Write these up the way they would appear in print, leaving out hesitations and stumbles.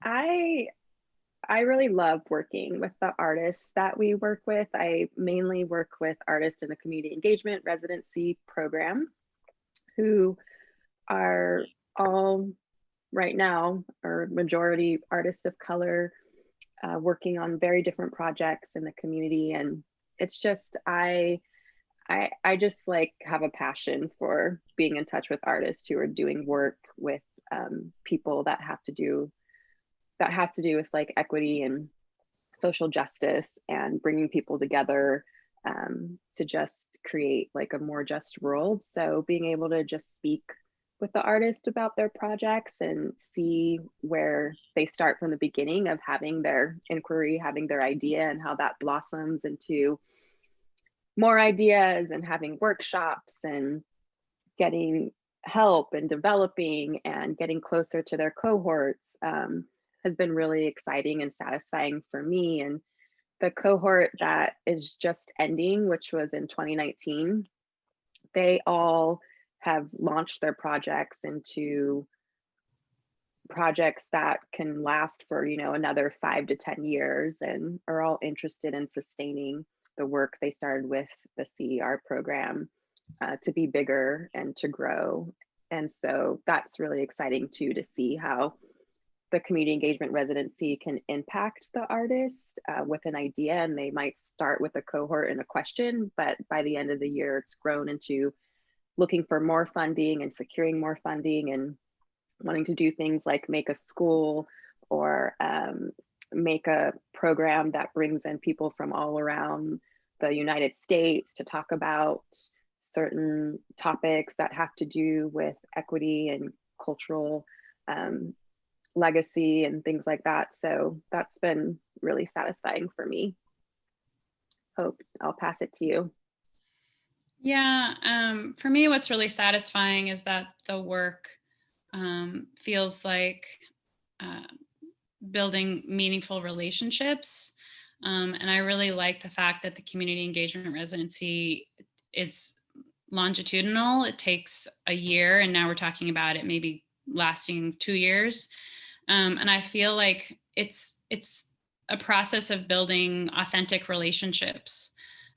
I I really love working with the artists that we work with. I mainly work with artists in the community engagement residency program who are all right now, or majority artists of color, working on very different projects in the community. And it's just, I just like have a passion for being in touch with artists who are doing work with people that has to do with like equity and social justice and bringing people together to just create like a more just world. So being able to just speak with the artist about their projects and see where they start from the beginning of having their inquiry, having their idea, and how that blossoms into more ideas and having workshops and getting help and developing and getting closer to their cohorts has been really exciting and satisfying for me. And the cohort that is just ending, which was in 2019, they all have launched their projects into projects that can last for, another 5 to 10 years, and are all interested in sustaining the work they started with the CER program to be bigger and to grow. And so that's really exciting too, to see how the community engagement residency can impact the artist with an idea. And they might start with a cohort and a question, but by the end of the year, it's grown into looking for more funding and securing more funding and wanting to do things like make a school or make a program that brings in people from all around the United States to talk about certain topics that have to do with equity and cultural legacy and things like that. So that's been really satisfying for me. Hope I'll pass it to you. Yeah, for me, what's really satisfying is that the work feels like uh, building meaningful relationships. And I really like the fact that the community engagement residency is longitudinal. It takes a year, and now we're talking about it maybe lasting 2 years. And I feel like it's a process of building authentic relationships,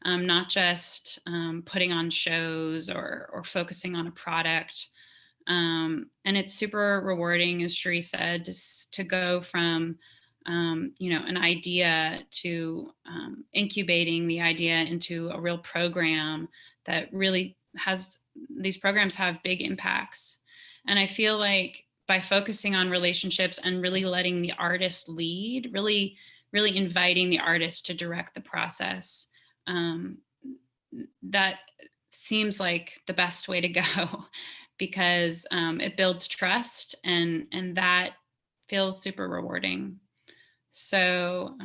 not just putting on shows or focusing on a product. And it's super rewarding, as Cherie said, to go from an idea to incubating the idea into a real program that really has, these programs have big impacts. And I feel like by focusing on relationships and really letting the artist lead, really inviting the artist to direct the process, that seems like the best way to go because it builds trust, and that feels super rewarding. So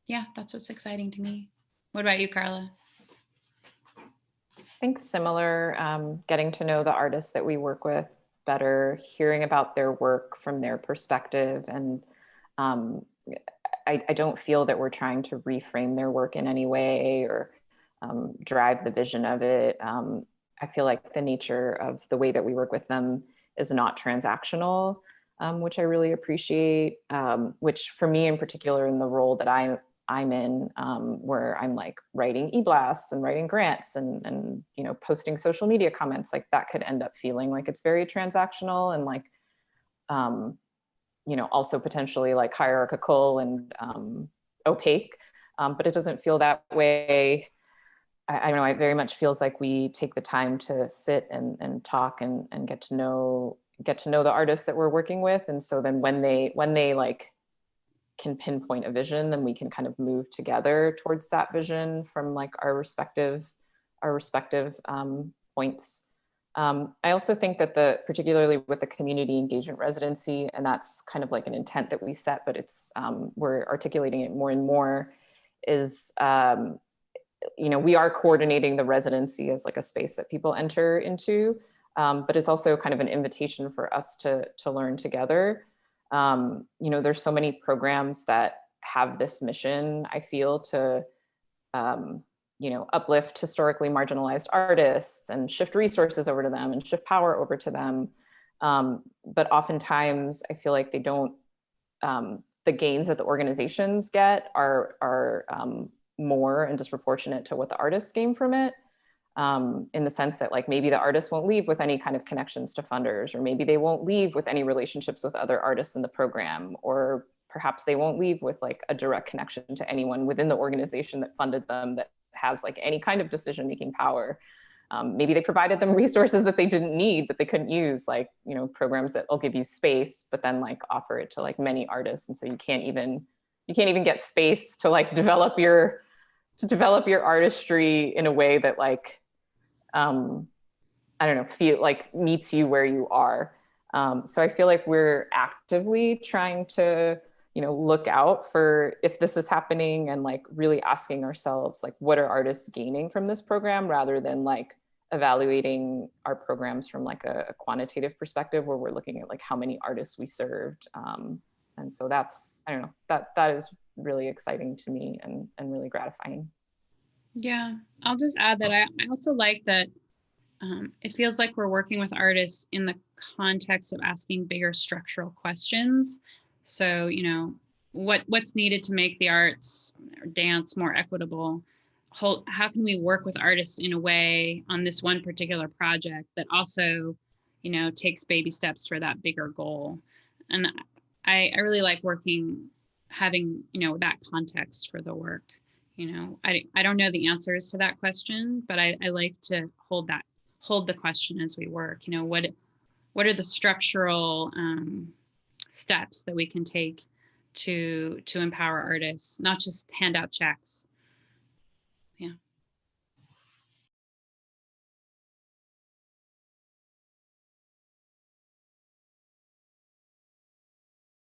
yeah, that's what's exciting to me. What about you, Karla? I think similar, getting to know the artists that we work with better, hearing about their work from their perspective. And I don't feel that we're trying to reframe their work in any way or drive the vision of it. I feel like the nature of the way that we work with them is not transactional, which I really appreciate, which for me in particular, in the role that I'm in, where I'm like writing e-blasts and writing grants and posting social media comments, like that could end up feeling like it's very transactional and like also potentially like hierarchical and opaque, but it doesn't feel that way. I don't know, it very much feels like we take the time to sit and talk and get to know the artists that we're working with. And so then when they like can pinpoint a vision, then we can kind of move together towards that vision from like our respective points. I also think that particularly with the community engagement residency, and that's kind of like an intent that we set, but it's we're articulating it more and more, is we are coordinating the residency as like a space that people enter into, but it's also kind of an invitation for us to learn together. There's so many programs that have this mission, I feel, to uplift historically marginalized artists and shift resources over to them and shift power over to them. But oftentimes I feel like they don't, the gains that the organizations get are more and disproportionate to what the artists gain from it. In the sense that like maybe the artists won't leave with any kind of connections to funders, or maybe they won't leave with any relationships with other artists in the program, or perhaps they won't leave with like a direct connection to anyone within the organization that funded them that has like any kind of decision-making power. Maybe they provided them resources that they didn't need, that they couldn't use, like, you know, programs that will give you space, but then like offer it to like many artists. And so you can't even get space to like develop your artistry in a way that like, I don't know, feel like meets you where you are. So I feel like we're actively trying to, you know, look out for if this is happening and like really asking ourselves, like, what are artists gaining from this program, rather than like evaluating our programs from like a quantitative perspective where we're looking at like how many artists we served. And so that's, I don't know, that is really exciting to me and really gratifying. Yeah, I'll just add that I also like that it feels like we're working with artists in the context of asking bigger structural questions. So, you know, what's needed to make the arts or dance more equitable? How can we work with artists in a way on this one particular project that also, you know, takes baby steps for that bigger goal? And I really like having, you know, that context for the work. You know, I don't know the answers to that question, but I like to hold the question as we work. You know, what are the structural steps that we can take to empower artists, not just hand out checks,